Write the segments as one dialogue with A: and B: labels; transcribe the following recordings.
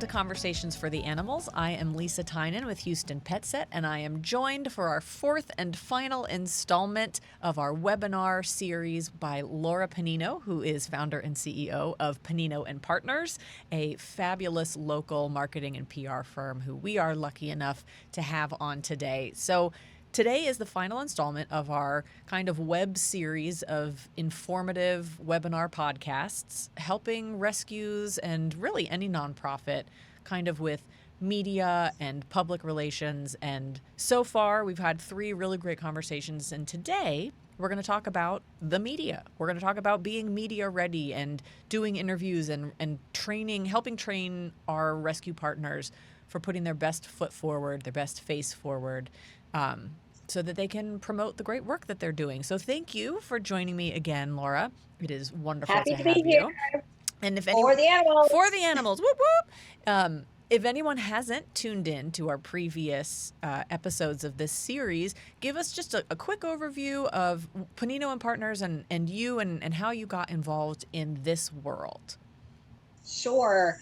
A: to Conversations for the Animals. I am Lisa Tynan with Houston Pet Set, and I am joined for our fourth and final installment of our webinar series by Laura Pennino, who is founder and CEO of Pennino and Partners, a fabulous local marketing and PR firm who we are lucky enough to have on today. So today is the final installment of our kind of web series of informative webinar podcasts, helping rescues and really any nonprofit kind of with media and public relations. And so far, we've had 3 really great conversations. And today, we're going to talk about the media. We're going to talk about being media ready and doing interviews and training, helping train our rescue partners for putting their best foot forward, their best face forward, so that they can promote the great work that they're doing. So thank you for joining me again, Laura. It is wonderful
B: Happy
A: to
B: to
A: have
B: be here.
A: you. And if
B: For the animals.
A: For the animals. Whoop, whoop. If anyone hasn't tuned in to our previous episodes of this series, give us just a quick overview of Pennino and Partners and you and how you got involved in this world.
B: Sure.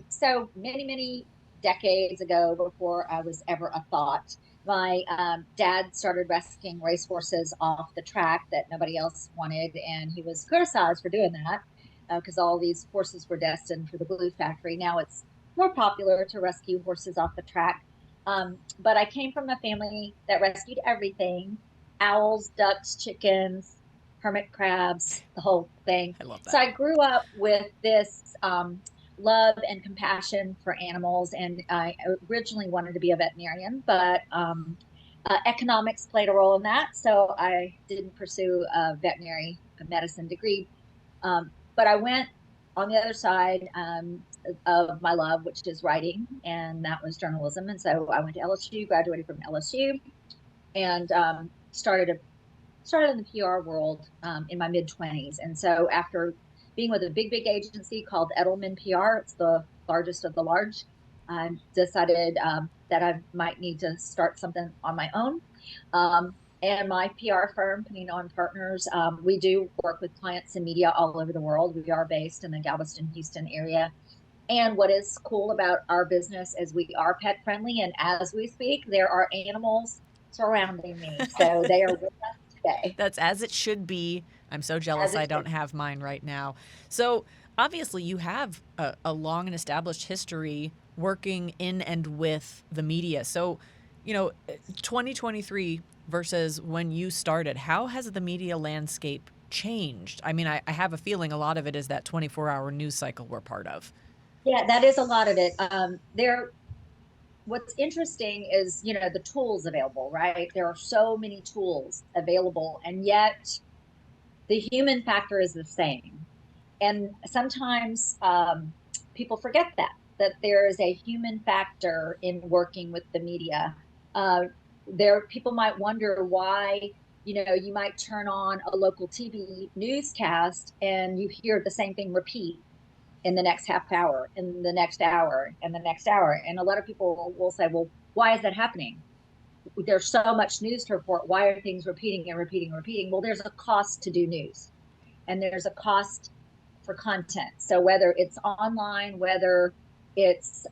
B: So many decades ago, before I was ever a thought, my dad started rescuing racehorses off the track that nobody else wanted, and he was criticized for doing that because all these horses were destined for the glue factory. Now it's more popular to rescue horses off the track. But I came from a family that rescued everything: owls, ducks, chickens, hermit crabs, the whole thing.
A: I love that.
B: So I grew up with this love and compassion for animals, and I originally wanted to be a veterinarian, but economics played a role in that, so I didn't pursue a veterinary medicine degree. But I went on the other side of my love, which is writing, and that was journalism. And so I went to LSU, graduated from LSU, and started in the PR world in my mid-20s. And so after being with a big agency called Edelman PR, it's the largest of the large, I decided that I might need to start something on my own. And my PR firm, Pennino and Partners, we do work with clients and media all over the world. We are based in the Galveston, Houston area. And what is cool about our business is we are pet friendly. And as we speak, there are animals surrounding me. So they are with us today.
A: That's as it should be. I'm so jealous I don't have mine right now. So obviously you have a long and established history working in and with the media. So, 2023 versus when you started, how has the media landscape changed? I mean, I have a feeling a lot of it is that 24-hour news cycle we're part of.
B: Yeah, that is a lot of it. What's interesting is, the tools available, right? There are so many tools available, and yet the human factor is the same. And sometimes people forget that there is a human factor in working with the media. People might wonder why, you might turn on a local TV newscast and you hear the same thing repeat in the next half hour, in the next hour, and the next hour. And a lot of people will say, well, why is that happening? There's so much news to report. Why are things repeating and repeating and repeating? Well, there's a cost to do news, and there's a cost for content. So whether it's online, whether it's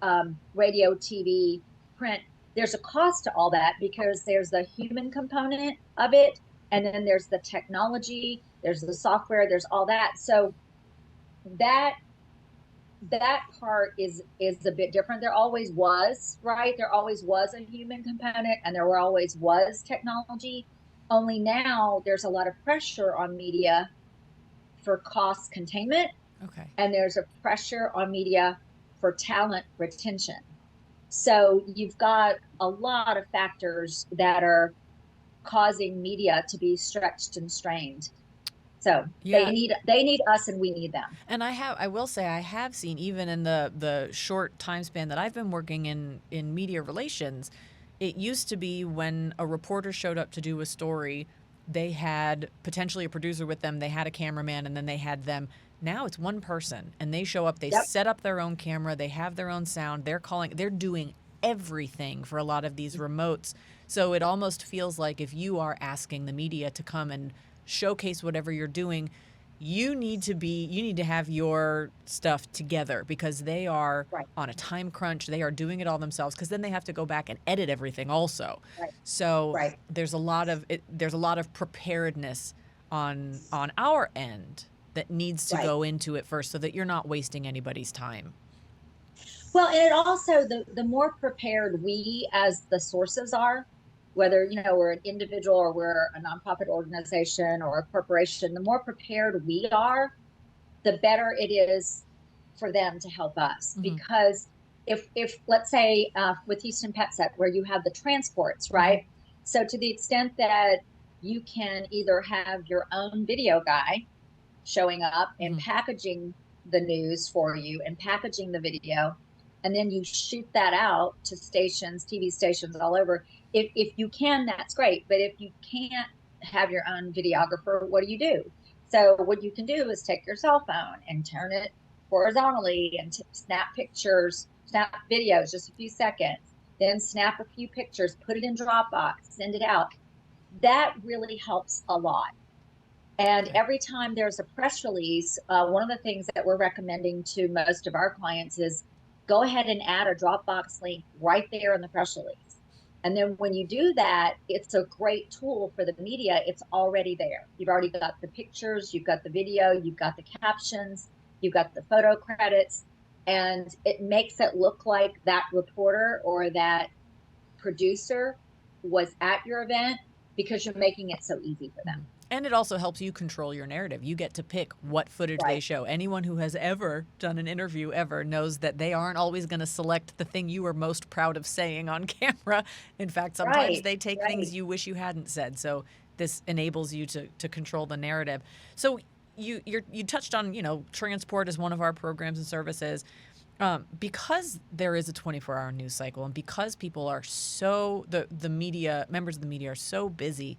B: radio, TV, print, there's a cost to all that, because there's the human component of it, and then there's the technology, there's the software, there's all that. So that part is a bit different. There always was, right? There always was a human component, and there always was technology. Only now there's a lot of pressure on media for cost containment.
A: Okay.
B: And there's a pressure on media for talent retention. So you've got a lot of factors that are causing media to be stretched and strained. So yeah. they need us, and we need them.
A: And I will say I have seen, even in the short time span that I've been working in media relations, it used to be when a reporter showed up to do a story, they had potentially a producer with them, they had a cameraman, and then they had them. Now it's one person, and they show up, they set up their own camera, they have their own sound, they're doing everything for a lot of these remotes. So it almost feels like if you are asking the media to come and showcase whatever you're doing, you need to have your stuff together because they are
B: Right.
A: on a time crunch. They are doing it all themselves because then they have to go back and edit everything also.
B: Right.
A: So
B: Right.
A: there's a lot of preparedness on our end that needs to
B: Right.
A: go into it first so that you're not wasting anybody's time.
B: Well, and it also, the more prepared we as the sources are, whether we're an individual or we're a nonprofit organization or a corporation, the more prepared we are, the better it is for them to help us.
A: Mm-hmm.
B: Because if let's say with Houston Pet Set, where you have the transports,
A: Mm-hmm.
B: right? So to the extent that you can either have your own video guy showing up and
A: Mm-hmm.
B: packaging the news for you and packaging the video, and then you shoot that out to stations, TV stations all over. If you can, that's great. But if you can't have your own videographer, what do? So what you can do is take your cell phone and turn it horizontally and snap pictures, snap videos, just a few seconds, then snap a few pictures, put it in Dropbox, send it out. That really helps a lot. And
A: Okay.
B: every time there's a press release, one of the things that we're recommending to most of our clients is go ahead and add a Dropbox link right there in the press release. And then when you do that, it's a great tool for the media. It's already there. You've already got the pictures, you've got the video, you've got the captions, you've got the photo credits, and it makes it look like that reporter or that producer was at your event because you're making it so easy for them.
A: And it also helps you control your narrative. You get to pick what footage they
B: Right.
A: show. Anyone who has ever done an interview ever knows that they aren't always going to select the thing you are most proud of saying on camera. In fact, sometimes
B: Right.
A: they take
B: Right.
A: things you wish you hadn't said. So this enables you to control the narrative. So you touched on, transport as one of our programs and services. Because there is a 24-hour news cycle and because people are the media, members of the media are so busy,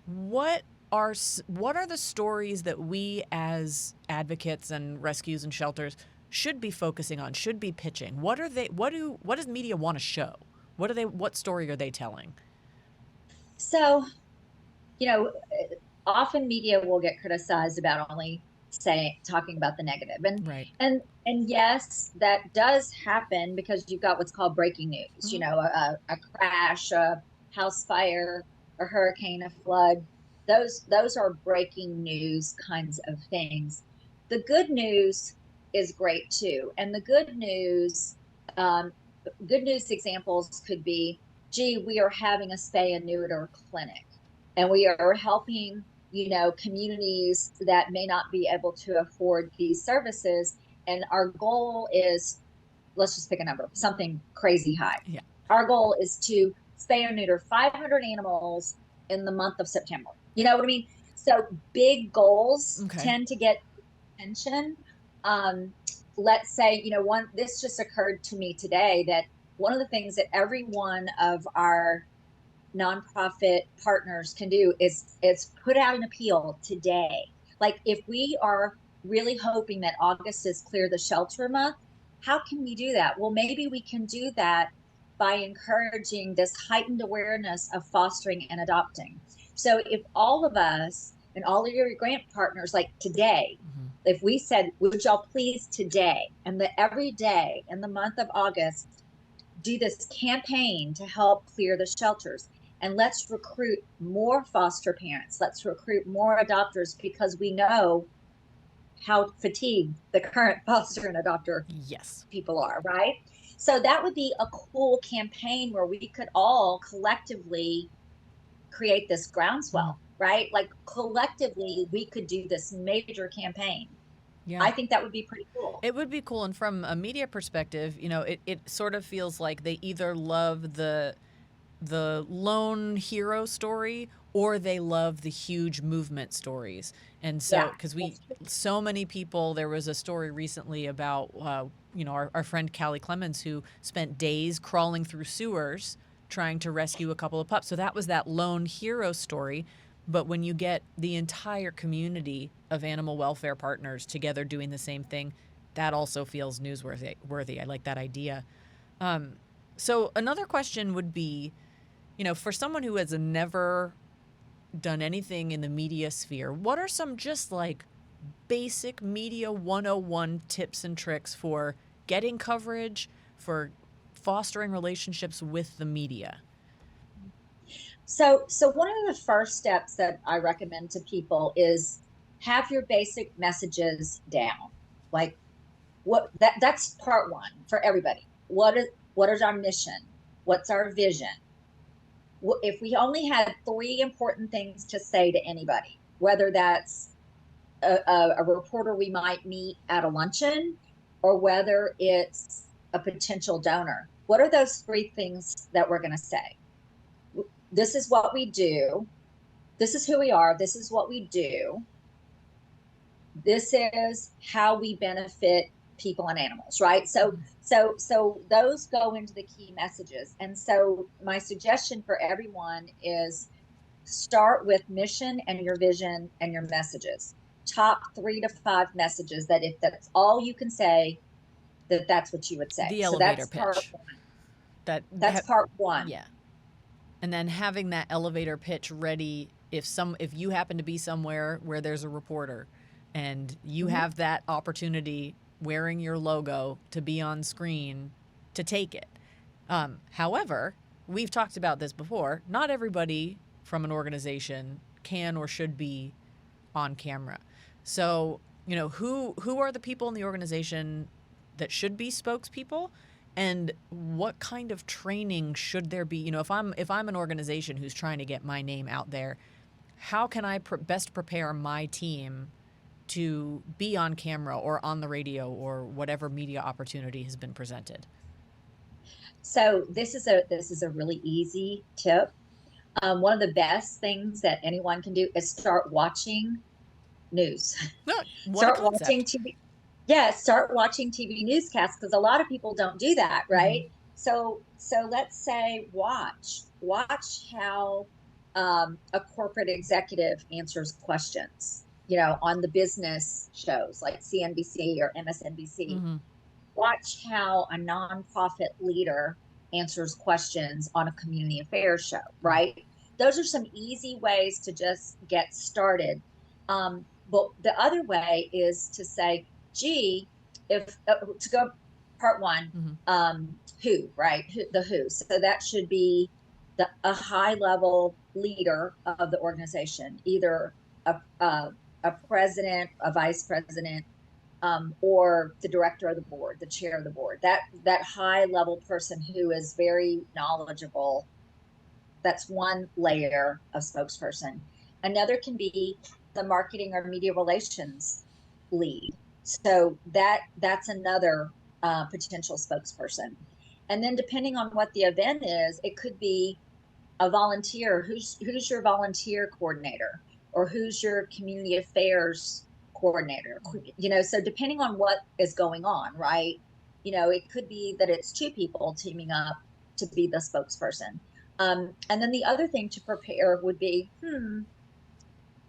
A: what are the stories that we as advocates and rescues and shelters should be focusing on, should be pitching? What does media want to show? What story are they telling?
B: So, often media will get criticized about only talking about the negative.
A: Right.
B: And yes, that does happen because you've got what's called breaking news,
A: Mm-hmm.
B: a crash, a house fire, a hurricane, a flood. Those are breaking news kinds of things. The good news is great too. And the um, good news examples could be, gee, we are having a spay and neuter clinic and we are helping communities that may not be able to afford these services, and our goal is, let's just pick a number, something crazy high.
A: Yeah.
B: Our goal is to spay or neuter 500 animals in the month of September. You know what I mean? So big goals tend to get attention. Let's say, this just occurred to me today, that one of the things that every one of our nonprofit partners can do is put out an appeal today. Like, if we are really hoping that August is Clear the Shelter Month, how can we do that? Well, maybe we can do that by encouraging this heightened awareness of fostering and adopting. So if all of us and all of your grant partners, like today, if we said, would y'all please today and every day in the month of August do this campaign to help clear the shelters, and let's recruit more foster parents, let's recruit more adopters, because we know how fatigued the current foster and adopter people are, right? So that would be a cool campaign where we could all collectively create this groundswell, right? Like, collectively we could do this major campaign.
A: Yeah.
B: I think that would be pretty cool.
A: It would be cool. And from a media perspective, it sort of feels like they either love the lone hero story or they love the huge movement stories. And so, because so many people, there was a story recently about, our friend Callie Clemens, who spent days crawling through sewers trying to rescue a couple of pups. So that was that lone hero story. But when you get the entire community of animal welfare partners together doing the same thing, that also feels newsworthy. I like that idea. So another question would be, for someone who has never done anything in the media sphere, what are some just like basic media 101 tips and tricks for getting coverage, for fostering relationships with the media?
B: So one of the first steps that I recommend to people is have your basic messages down. Like that's part one for everybody. What is our mission? What's our vision? If we only had three important things to say to anybody, whether that's a reporter we might meet at a luncheon or whether it's a potential donor, what are those three things that we're going to say? This is what we do. This is who we are. This is what we do. This is how we benefit people and animals, right? So those go into the key messages. And so my suggestion for everyone is start with mission and your vision and your messages. Top 3 to 5 messages that if that's all you can say, that's what you would say.
A: The
B: So
A: elevator
B: that's part
A: pitch.
B: one. That's part one.
A: Yeah. And then having that elevator pitch ready if you happen to be somewhere where there's a reporter and you have that opportunity wearing your logo to be on screen to take it. However, we've talked about this before. Not everybody from an organization can or should be on camera. So, who are the people in the organization that should be spokespeople? And what kind of training should there be? If I'm an organization who's trying to get my name out there, how can I best prepare my team to be on camera or on the radio or whatever media opportunity has been presented?
B: So this is a really easy tip. One of the best things that anyone can do is start watching news. Start watching TV. Yeah, start watching TV newscasts because a lot of people don't do that, right? Mm-hmm. So let's say watch how a corporate executive answers questions, on the business shows like CNBC or MSNBC. Mm-hmm. Watch how a nonprofit leader answers questions on a community affairs show, right? Those are some easy ways to just get started. But the other way is to say, gee, to go part one, who, right? Who. So that should be a high level leader of the organization, either a president, a vice president, or the director of the board, the chair of the board. That high level person who is very knowledgeable. That's one layer of spokesperson. Another can be the marketing or media relations lead. So that's another potential spokesperson. And then depending on what the event is, it could be a volunteer. Who's your volunteer coordinator, or who's your community affairs coordinator? So depending on what is going on, right? It could be that it's 2 people teaming up to be the spokesperson. And then the other thing to prepare would be,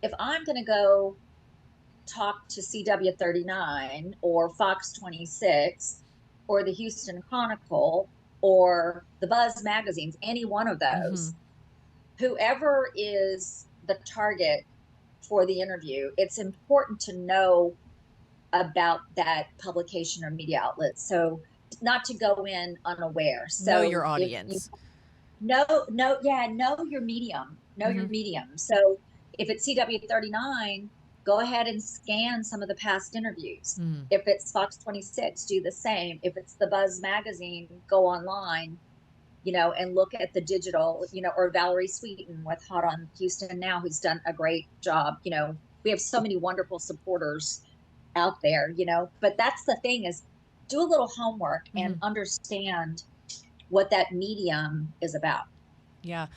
B: if I'm going to go talk to CW39 or Fox 26 or the Houston Chronicle or the Buzz magazines, any one of those, whoever is the target for the interview, it's important to know about that publication or media outlet. So not to go in unaware. So
A: know your audience.
B: Know your medium. Your medium. So if it's CW39, go ahead and scan some of the past interviews. If it's Fox 26, do the same. If it's the Buzz magazine, go online, and look at the digital, or Valerie Sweeten with Hot on Houston Now, who's done a great job. We have so many wonderful supporters out there, but that's the thing, is do a little homework and understand what that medium is about.
A: Yeah.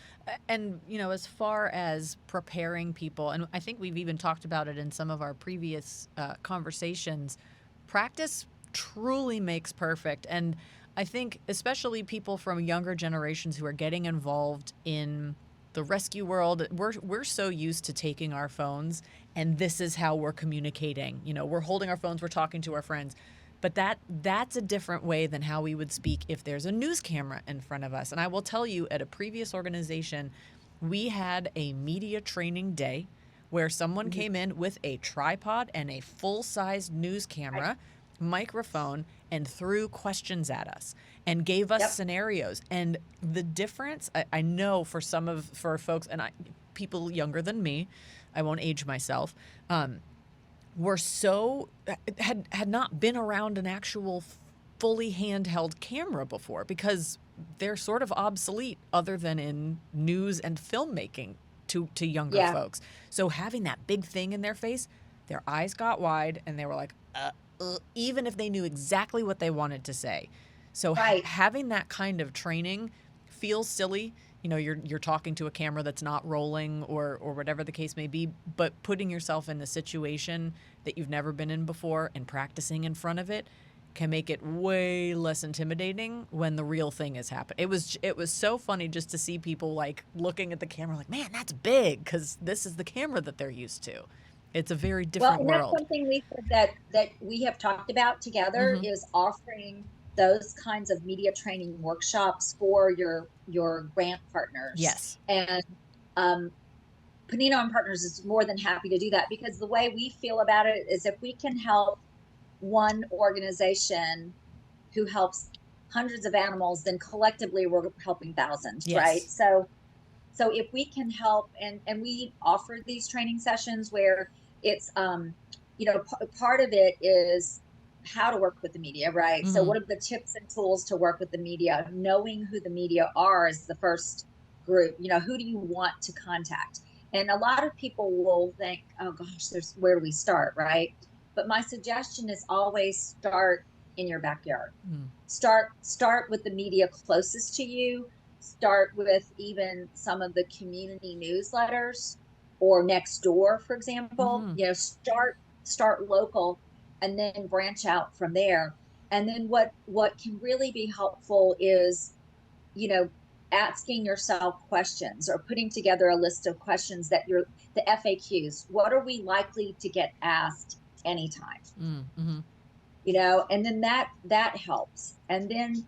A: And, as far as preparing people, and I think we've even talked about it in some of our previous conversations, practice truly makes perfect. And I think especially people from younger generations who are getting involved in the rescue world, we're so used to taking our phones and this is how we're communicating. We're holding our phones, we're talking to our friends. But that's a different way than how we would speak if there's a news camera in front of us. And I will tell you, at a previous organization, we had a media training day where someone came in with a tripod and a full-size news camera, microphone, and threw questions at us and gave us scenarios. And the difference, I know for folks, and people younger than me, I won't age myself, were had not been around an actual fully handheld camera before, because they're sort of obsolete other than in news and filmmaking to younger folks. So having that big thing in their face, their eyes got wide and they were like, even if they knew exactly what they wanted to say. So having that kind of training feels silly. You know, you're talking to a camera that's not rolling or whatever the case may be, but putting yourself in a situation that you've never been in before and practicing in front of it can make it way less intimidating when the real thing is happening. It was so funny just to see people like looking at the camera like, man, that's big, because this is the camera that they're used to. It's a very different world.
B: That's something that we have talked about together, is offering those kinds of media training workshops for your grant partners.
A: Yes.
B: And Pennino and Partners is more than happy to do that, because the way we feel about it is if we can help one organization who helps hundreds of animals, then collectively we're helping thousands, right? So if we can help, and we offer these training sessions where it's, part of it is how to work with the media, right? So what are the tips and tools to work with the media? Knowing who the media are is the first group. Who do you want to contact? And a lot of people will think, oh gosh, where do we start, right? But my suggestion is always start in your backyard. Start with the media closest to you. Start with even some of the community newsletters or Nextdoor, for example. Start local and then branch out from there. And then what can really be helpful is, asking yourself questions or putting together a list of questions that the FAQs. What are we likely to get asked anytime? And then that helps. And then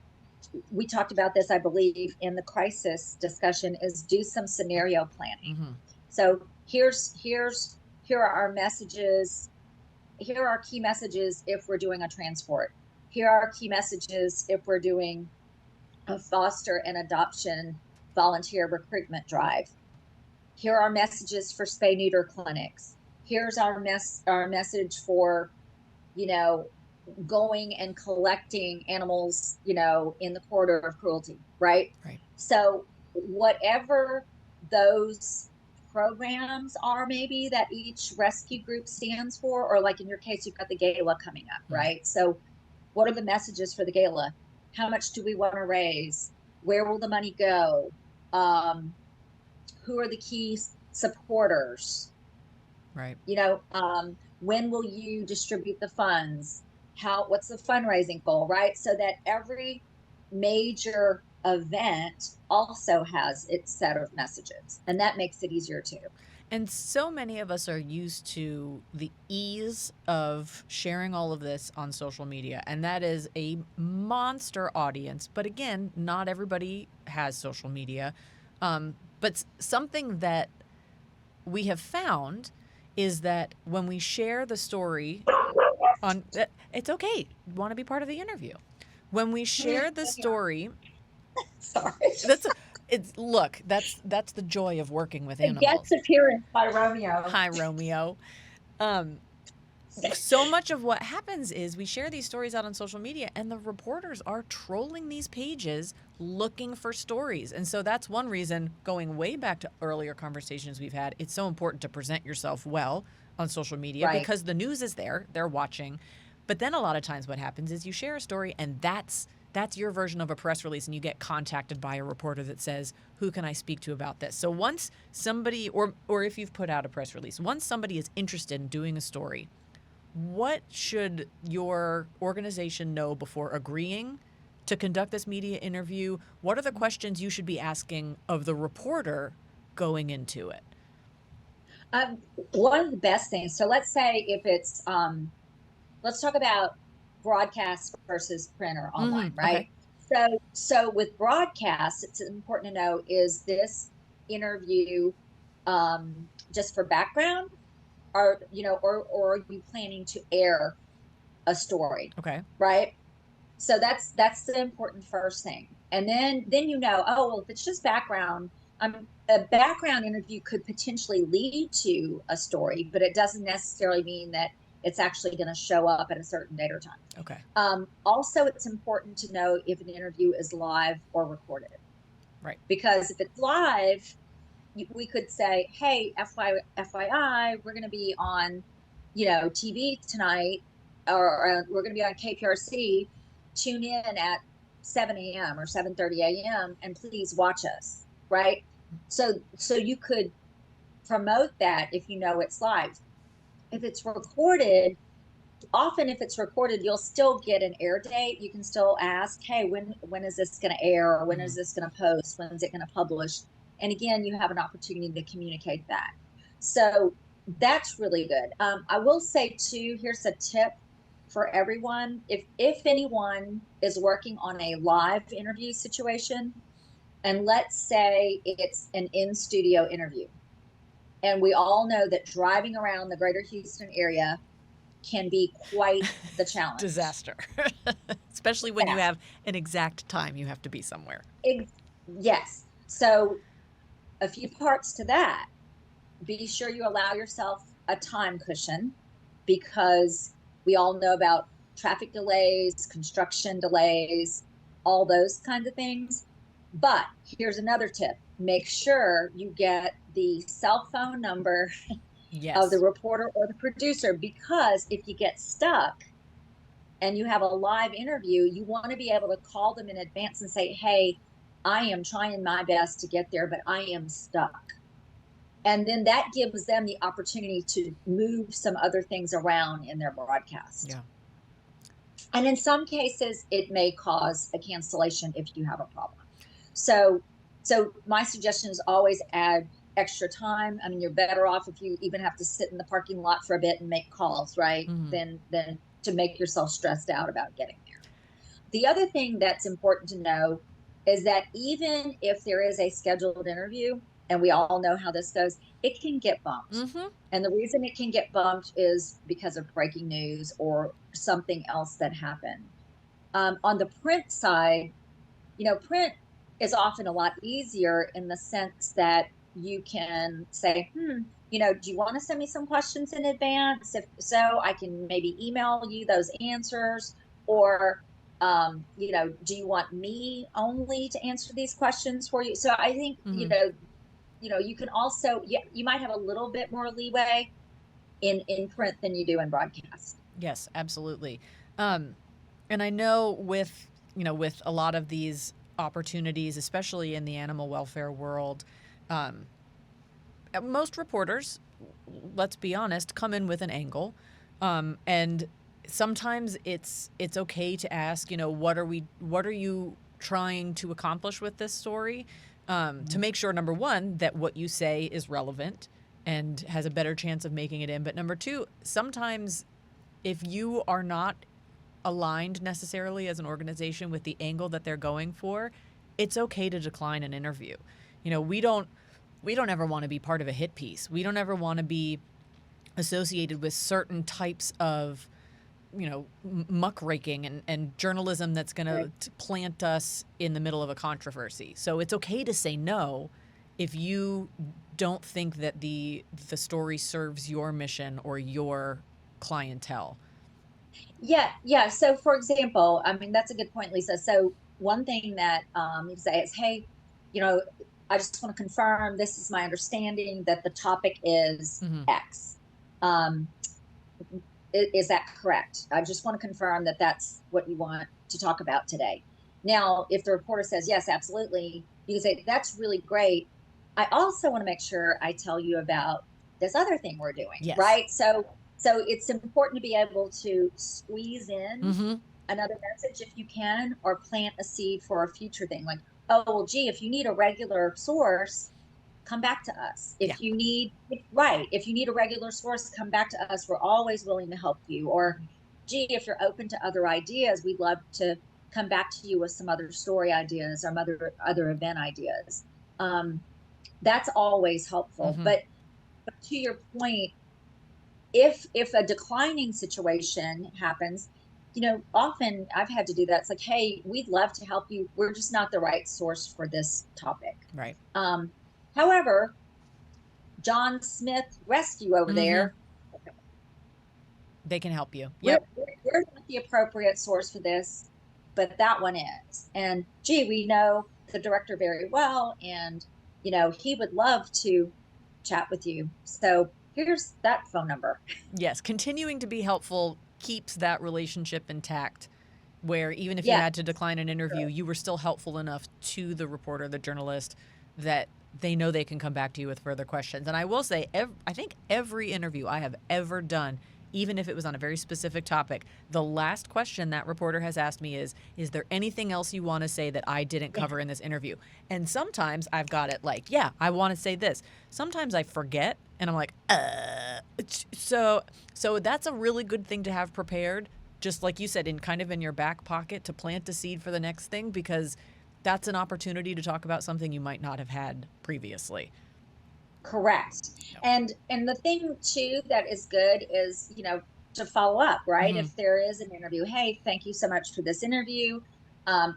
B: we talked about this, I believe, in the crisis discussion, is do some scenario planning. So here are our messages. Here are our key messages if we're doing a transport. Here are our key messages if we're doing a foster and adoption volunteer recruitment drive. Here are messages for spay neuter clinics. Here's our message for, going and collecting animals, in the corridor of cruelty, right? So whatever those programs are, maybe that each rescue group stands for, or like in your case, you've got the gala coming up, right? So what are the messages for the gala? How much do we want to raise? Where will the money go? Who are the key supporters?
A: Right.
B: When will you distribute the funds? What's the fundraising goal, right? So that every major event also has its set of messages, and that makes it easier too.
A: And so many of us are used to the ease of sharing all of this on social media, and that is a monster audience. But again, not everybody has social media. But something that we have found is that when we share the story on, it's okay. You want to be part of the interview. When we share the story,
B: sorry,
A: that's the joy of working with animals.
B: Guest appearance by Romeo.
A: Hi, Romeo. So much of what happens is we share these stories out on social media, and the reporters are trolling these pages looking for stories. And so that's one reason, going way back to earlier conversations we've had, it's so important to present yourself well on social media, because the news is there, they're watching. But then a lot of times what happens is you share a story, and that's your version of a press release, and you get contacted by a reporter that says, who can I speak to about this? So once somebody, or if you've put out a press release, once somebody is interested in doing a story, what should your organization know before agreeing to conduct this media interview? What are the questions you should be asking of the reporter going into it?
B: One of the best things, so let's say if it's, let's talk about broadcast versus print or online, right? Okay. So with broadcast, it's important to know, is this interview just for background, or are you planning to air a story?
A: Okay.
B: Right. So that's the important first thing. And then oh, well, if it's just background, a background interview could potentially lead to a story, but it doesn't necessarily mean that it's actually going to show up at a certain date or time.
A: Okay.
B: Also, it's important to know if an interview is live or recorded.
A: Right.
B: Because if it's live, we could say, hey, FYI, we're going to be on, TV tonight, or we're going to be on KPRC. Tune in at 7 a.m. or 7:30 a.m. and please watch us, right? So you could promote that if you know it's live. If it's recorded, often if it's recorded, you'll still get an air date. You can still ask, hey, when is this going to air? Or when is this going to post? When is it going to publish? And again, you have an opportunity to communicate that. So that's really good. I will say too, here's a tip for everyone. If anyone is working on a live interview situation, and let's say it's an in-studio interview, and we all know that driving around the greater Houston area can be quite the challenge.
A: Disaster. Especially when you have an exact time you have to be somewhere.
B: Yes. So a few parts to that. Be sure you allow yourself a time cushion, because we all know about traffic delays, construction delays, all those kinds of things. But here's another tip. Make sure you get the cell phone number of the reporter or the producer, because if you get stuck and you have a live interview, you want to be able to call them in advance and say, hey, I am trying my best to get there, but I am stuck. And then that gives them the opportunity to move some other things around in their broadcast.
A: Yeah.
B: And in some cases, it may cause a cancellation if you have a problem. So my suggestion is always add extra time. I mean, you're better off if you even have to sit in the parking lot for a bit and make calls, right? Than to make yourself stressed out about getting there. The other thing that's important to know is that even if there is a scheduled interview, and we all know how this goes, it can get bumped. And the reason it can get bumped is because of breaking news or something else that happened. On the print side, print is often a lot easier in the sense that you can say, do you want to send me some questions in advance? If so, I can maybe email you those answers. Or, do you want me only to answer these questions for you? So I think, you can also, you might have a little bit more leeway in print than you do in broadcast.
A: Yes, absolutely. And I know with a lot of these opportunities, especially in the animal welfare world, most reporters, let's be honest, come in with an angle. And sometimes it's okay to ask, what are you trying to accomplish with this story? To make sure, number one, that what you say is relevant and has a better chance of making it in. But number two, sometimes if you are not aligned necessarily as an organization with the angle that they're going for, it's okay to decline an interview. We don't ever want to be part of a hit piece. We don't ever want to be associated with certain types of muckraking and journalism that's going to plant us in the middle of a controversy. So it's okay to say no if you don't think that the story serves your mission or your clientele.
B: Yeah. So for example, I mean, that's a good point, Lisa. So one thing that you say is, hey, I just want to confirm, this is my understanding that the topic is X. Is that correct? I just want to confirm that that's what you want to talk about today. Now, if the reporter says, yes, absolutely, you can say, that's really great. I also want to make sure I tell you about this other thing we're doing, right? So it's important to be able to squeeze in another message if you can, or plant a seed for a future thing. Like, oh, well, gee, if you need a regular source, come back to us. If you need a regular source, come back to us. We're always willing to help you. Or, gee, if you're open to other ideas, we'd love to come back to you with some other story ideas or other event ideas. That's always helpful. But to your point, if a declining situation happens, often I've had to do that. It's like, hey, we'd love to help you. We're just not the right source for this topic.
A: Right.
B: However, John Smith Rescue over there,
A: they can help you.
B: we're,
A: Yep.
B: we're not the appropriate source for this, but that one is. And gee, we know the director very well, and he would love to chat with you. So here's that phone number.
A: Yes, continuing to be helpful keeps that relationship intact, where even if you
B: Yeah,
A: had to decline an interview, you were still helpful enough to the reporter, the journalist, that they know they can come back to you with further questions. And I will say, I think every interview I have ever done, even if it was on a very specific topic, the last question that reporter has asked me is there anything else you want to say that I didn't cover in this interview? And sometimes I've got it like, yeah, I want to say this. Sometimes I forget and I'm like, So that's a really good thing to have prepared, just like you said, in your back pocket to plant a seed for the next thing, because that's an opportunity to talk about something you might not have had previously.
B: correct. And the thing too that is good is, to follow up, right? If there is an interview, hey, thank you so much for this interview.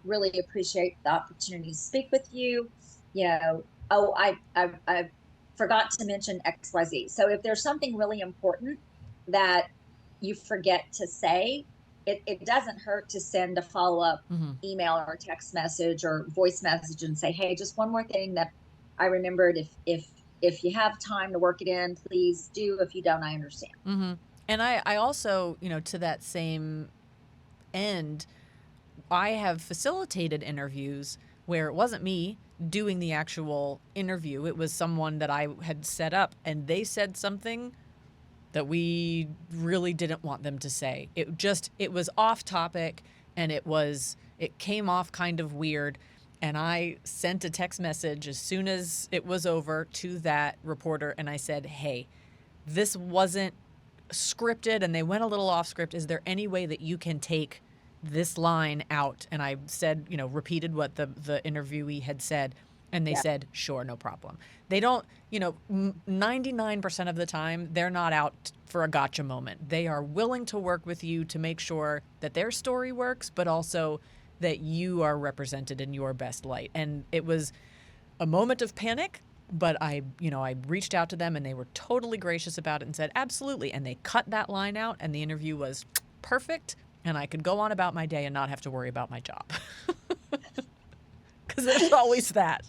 B: Really appreciate the opportunity to speak with you. Oh, I forgot to mention XYZ. So if there's something really important that you forget to say, it doesn't hurt to send a follow-up email or text message or voice message and say, hey, just one more thing that I remembered. If you have time to work it in, please do. If you don't, I understand.
A: And I also, to that same end, I have facilitated interviews where it wasn't me doing the actual interview. It was someone that I had set up, and they said something that we really didn't want them to say. It was off topic, and it came off kind of weird. And I sent a text message as soon as it was over to that reporter, and I said, hey, this wasn't scripted, and they went a little off script. Is there any way that you can take this line out? And I said, repeated what the interviewee had said. And they said, sure, no problem. They don't, 99% of the time, they're not out for a gotcha moment. They are willing to work with you to make sure that their story works, but also that you are represented in your best light. And it was a moment of panic, but I reached out to them, and they were totally gracious about it and said, absolutely. And they cut that line out, and the interview was perfect, and I could go on about my day and not have to worry about my job. Because there's always that.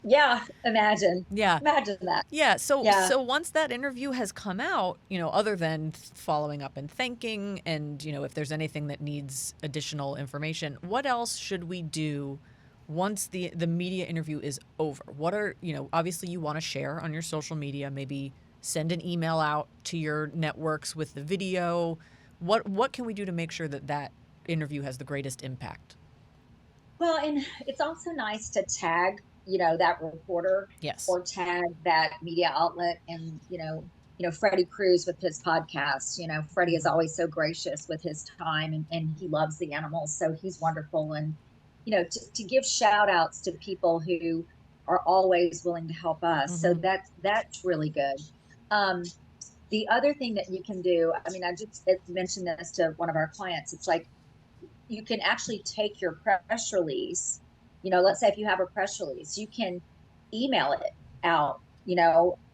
B: Yeah, imagine.
A: Yeah.
B: Imagine that.
A: Yeah. So once that interview has come out, other than following up and thanking, and, if there's anything that needs additional information, what else should we do once the media interview is over? What are, obviously you want to share on your social media, maybe send an email out to your networks with the video. What can we do to make sure that interview has the greatest impact?
B: Well, and it's also nice to tag, that reporter.
A: Yes.
B: Or tag that media outlet. And, Freddie Cruz with his podcast, Freddie is always so gracious with his time, and he loves the animals. So he's wonderful. And, to give shout outs to people who are always willing to help us. So that's really good. The other thing that you can do, I mean, I just mentioned this to one of our clients. It's like, you can actually take your press release, let's say if you have a press release, you can email it out,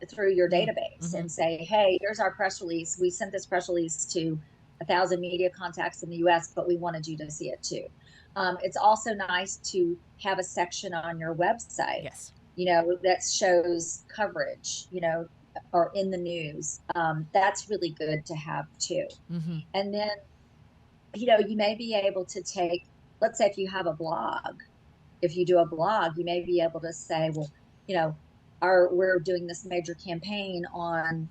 B: through your database and say, hey, here's our press release. We sent this press release to 1,000 media contacts in the US, but we wanted you to see it too. It's also nice to have a section on your website,
A: yes,
B: that shows coverage, or in the news. That's really good to have too. And then, you may be able to take, let's say if you have a blog, if you do a blog, you may be able to say, well, we're doing this major campaign on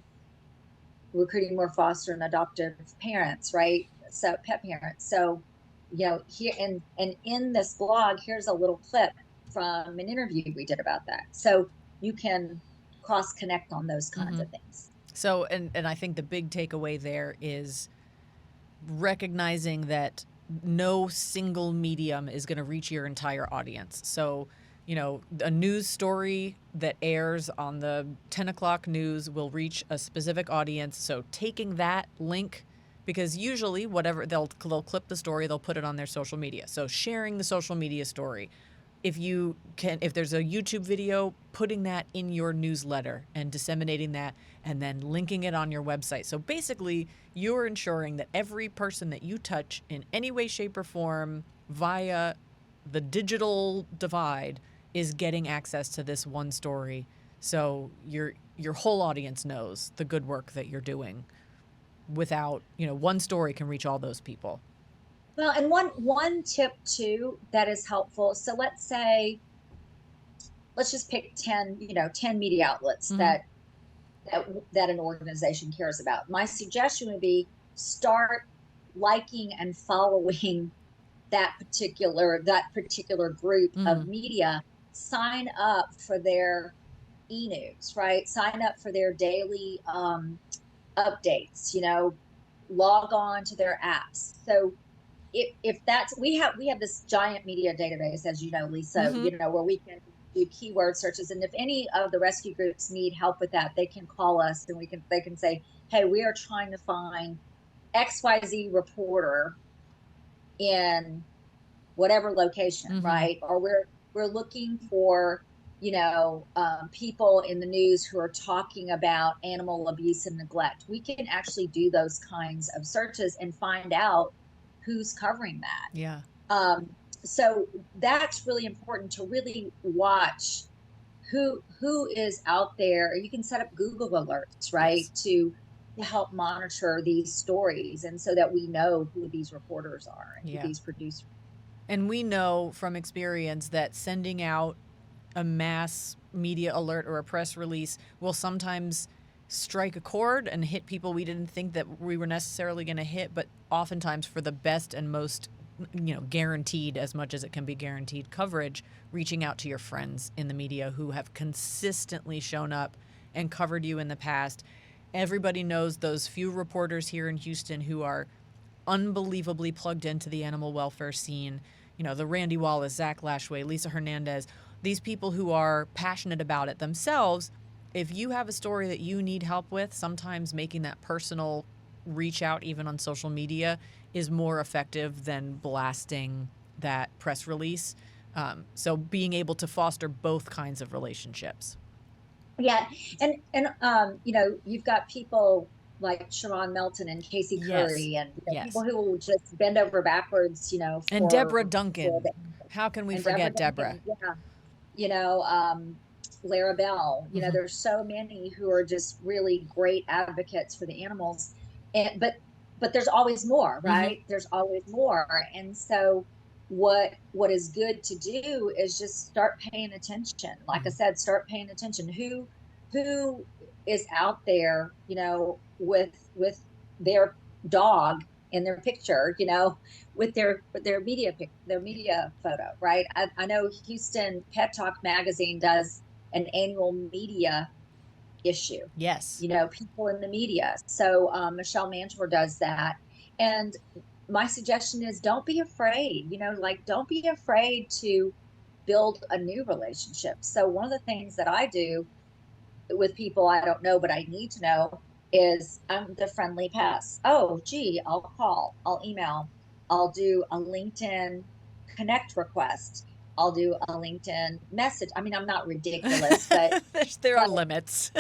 B: recruiting more foster and adoptive parents, right? So pet parents. So, here and in this blog, here's a little clip from an interview we did about that. So you can cross connect on those kinds of things.
A: So, and I think the big takeaway there is recognizing that no single medium is going to reach your entire audience. So a news story that airs on the 10 o'clock news will reach a specific audience. So taking that link, because usually whatever they'll clip the story, they'll put it on their social media. So sharing the social media story. If there's a YouTube video, putting that in your newsletter and disseminating that and then linking it on your website. So basically, you're ensuring that every person that you touch in any way, shape, or form via the digital divide is getting access to this one story. So your whole audience knows the good work that you're doing without, one story can reach all those people.
B: Well, and one tip too that is helpful. So let's just pick 10 media outlets that an organization cares about. My suggestion would be start liking and following that particular group of media. Sign up for their e-news, right? Sign up for their daily updates, log on to their apps. So if that's, we have this giant media database, as you know, Lisa, where we can do keyword searches. And if any of the rescue groups need help with that, they can call us and they can say, hey, we are trying to find XYZ reporter in whatever location, right? Or we're looking for, people in the news who are talking about animal abuse and neglect. We can actually do those kinds of searches and find out who's covering that.
A: Yeah.
B: So that's really important to really watch who is out there. You can set up Google alerts, right? Yes. To help monitor these stories, and so that we know who these reporters are and who these producers.
A: And we know from experience that sending out a mass media alert or a press release will sometimes strike a chord and hit people we didn't think that we were necessarily going to hit, but oftentimes for the best and most, guaranteed, as much as it can be guaranteed, coverage, reaching out to your friends in the media who have consistently shown up and covered you in the past. Everybody knows those few reporters here in Houston who are unbelievably plugged into the animal welfare scene. The Randy Wallace, Zach Lashway, Lisa Hernandez, these people who are passionate about it themselves. If you have a story that you need help with, sometimes making that personal reach out, even on social media, is more effective than blasting that press release. So being able to foster both kinds of relationships.
B: Yeah. And you've got people like Sharon Melton and Casey Curry, and people who will just bend over backwards,
A: and Deborah Duncan. How can we forget Deborah?
B: Yeah. Lara Bell, there's so many who are just really great advocates for the animals. But there's always more, right? There's always more. And so what is good to do is just start paying attention. Like I said, start paying attention. Who is out there, with their dog in their picture, with their media photo, right? I know Houston Pet Talk magazine does an annual media issue.
A: Yes.
B: People in the media. So Michelle Mantor does that. And my suggestion is don't be afraid, don't be afraid to build a new relationship. So one of the things that I do with people I don't know, but I need to know, is I'm the friendly pest. Oh, gee, I'll call, I'll email, I'll do a LinkedIn connect request. I'll do a LinkedIn message. I mean, I'm not ridiculous, but
A: there are limits.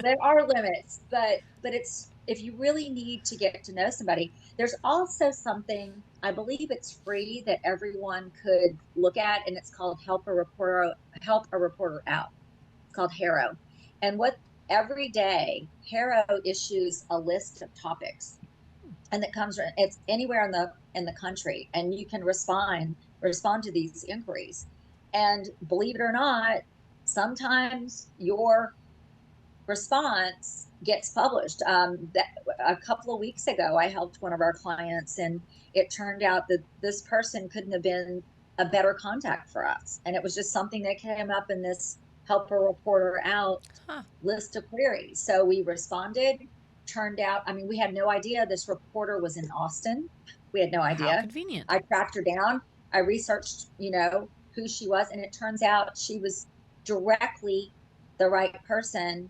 B: There are limits, but it's, if you really need to get to know somebody, there's also something, I believe it's free, that everyone could look at, and it's called Help a Reporter Out. It's called HARO. And every day HARO issues a list of topics, and it's anywhere in the country, and you can respond to these inquiries. And believe it or not, sometimes your response gets published. That a couple of weeks ago, I helped one of our clients, and it turned out that this person couldn't have been a better contact for us. And it was just something that came up in this Help a Reporter Out list of queries. So we responded. Turned out, we had no idea this reporter was in Austin. We had no idea.
A: How convenient.
B: I tracked her down. I researched, who she was. And it turns out she was directly the right person,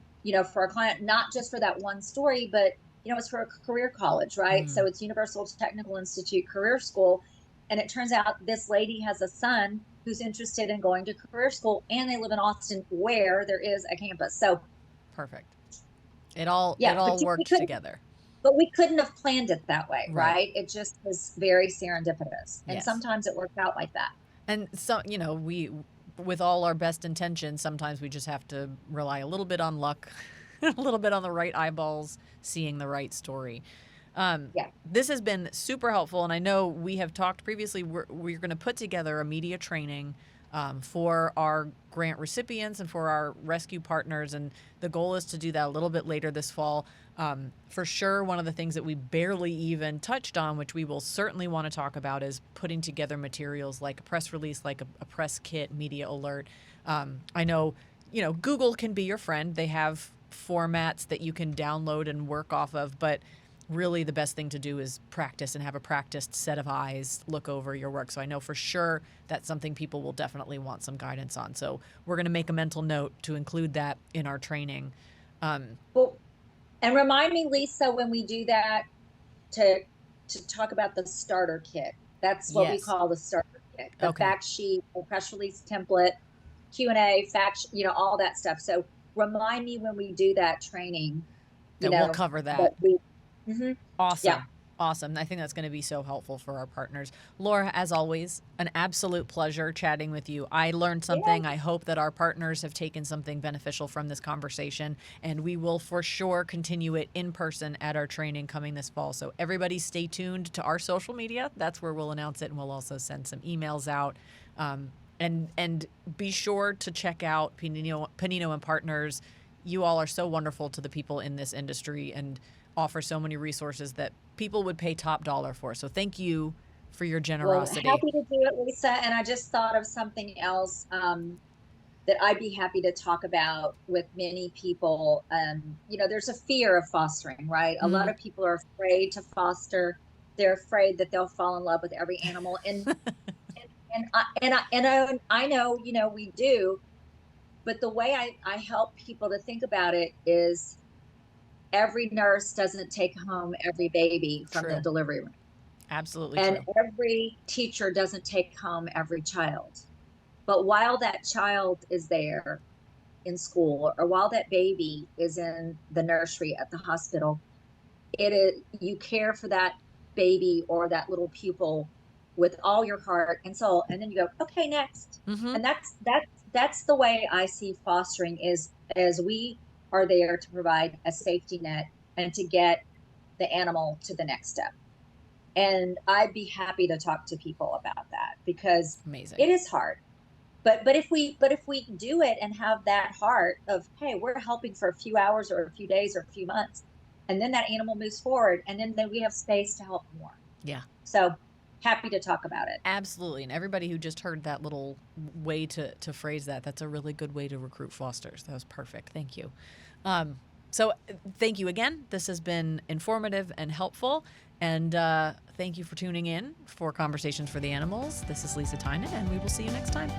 B: for a client, not just for that one story, but, it's for a career college, right? So it's Universal Technical Institute Career School. And it turns out this lady has a son who's interested in going to career school, and they live in Austin where there is a campus. So
A: perfect. It all worked together.
B: But we couldn't have planned it that way,
A: Right.
B: right? It just was very serendipitous. And
A: Yes.
B: sometimes it worked out like that.
A: And so, we, with all our best intentions, sometimes we just have to rely a little bit on luck, a little bit on the right eyeballs, seeing the right story. This has been super helpful. And I know we have talked previously, we're going to put together a media training for our grant recipients and for our rescue partners. And the goal is to do that a little bit later this fall. For sure, one of the things that we barely even touched on, which we will certainly want to talk about, is putting together materials like a press release, like a press kit, media alert. I know, Google can be your friend. They have formats that you can download and work off of, but really the best thing to do is practice and have a practiced set of eyes look over your work. So I know for sure that's something people will definitely want some guidance on. So we're going to make a mental note to include that in our training.
B: Well, and remind me, Lisa, when we do that, to talk about the starter kit. That's what we call the starter kit. The fact sheet, the press release template, Q&A, fact, all that stuff. So remind me when we do that training.
A: We'll cover that. Awesome.
B: Yeah.
A: Awesome. I think that's going to be so helpful for our partners. Laura, as always, an absolute pleasure chatting with you. I learned something. Yeah. I hope that our partners have taken something beneficial from this conversation, and we will for sure continue it in person at our training coming this fall. So everybody stay tuned to our social media. That's where we'll announce it, and we'll also send some emails out. And be sure to check out Pennino and Partners. You all are so wonderful to the people in this industry and offer so many resources that people would pay top dollar for. So thank you for your generosity.
B: Well, happy to do it, Lisa. And I just thought of something else that I'd be happy to talk about with many people. There's a fear of fostering, right? A lot of people are afraid to foster. They're afraid that they'll fall in love with every animal. And I know, we do. But the way I help people to think about it is, every nurse doesn't take home every baby from the delivery room.
A: Absolutely.
B: And every teacher doesn't take home every child. But while that child is there in school, or while that baby is in the nursery at the hospital, you care for that baby or that little pupil with all your heart and soul. And then you go, okay, next. And that's the way I see fostering, is as we are there to provide a safety net and to get the animal to the next step. And I'd be happy to talk to people about that, because it is hard. But if we do it and have that heart of, hey, we're helping for a few hours or a few days or a few months, and then that animal moves forward, and then we have space to help more.
A: Yeah.
B: So happy to talk about it.
A: Absolutely. And everybody who just heard that little way to phrase that's a really good way to recruit fosters. That was perfect. Thank you. So thank you again. This has been informative and helpful. And thank you for tuning in for Conversations for the Animals. This is Lisa Tynan, and we will see you next time.